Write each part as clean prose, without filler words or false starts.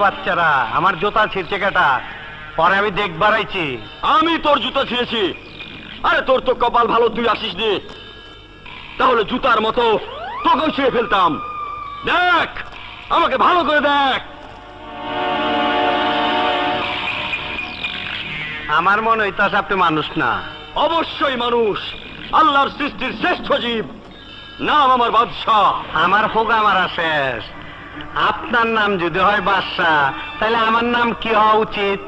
বাচ্চারা আমার জুতা ছিঁড়ছে কেটা? পরে আমি দেখবার আইছি। আমি তোর জুতা ছিঁড়েছি? আরে তোর তো কপাল ভালো, তুই আসিস নি, তাহলে জুতার মতো তোকেও ছিঁড়ে ফেলতাম। দেখ, আমাকে ভালো করে দেখ। আমার মনে হইতাছে আপনি মানুষ না। অবশ্যই মানুষ, আল্লাহর সৃষ্টির শ্রেষ্ঠ জীব, নাম আমার বাদশাহ। আমার হোগা মারা শেষ। আপনার নাম যদি হয় বাদশাহ, তাহলে আমার নাম কি হওয়া উচিত?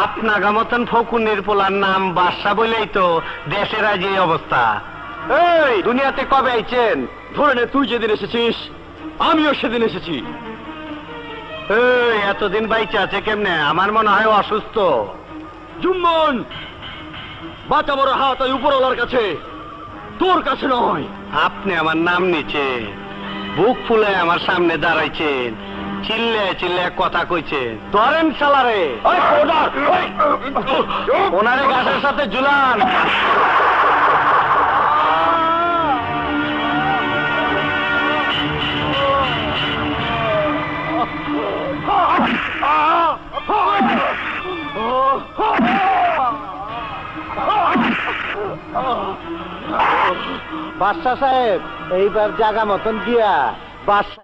আপনার মতন ফকুনের পোলার নাম বাদশাহ বলেই তো দেশের আজ এই অবস্থা। এই দুনিয়াতে কবে আইছেন? ধরে নে, তুই যেদিন এসেছিস আমিও সেদিন এসেছি। এই এতদিন বাইচে আছে কেমনে? আমার মনে হয় অসুস্থ। জুম্মন, বাঁচা বড় হাত ওই উপরওয়ালার কাছে, তোর কাছে নয়। আপনি আমার নাম নিচে বুক ফুলে আমার সামনে দাঁড়াইছেন, চিল্লে চিল্লে কথা কইছেন। ধরেন শালারে, ওনারে গাছের সাথে ঝুলান। বাদশা সাহেব, এইবার জায়গা মতন গিয়া বাদশা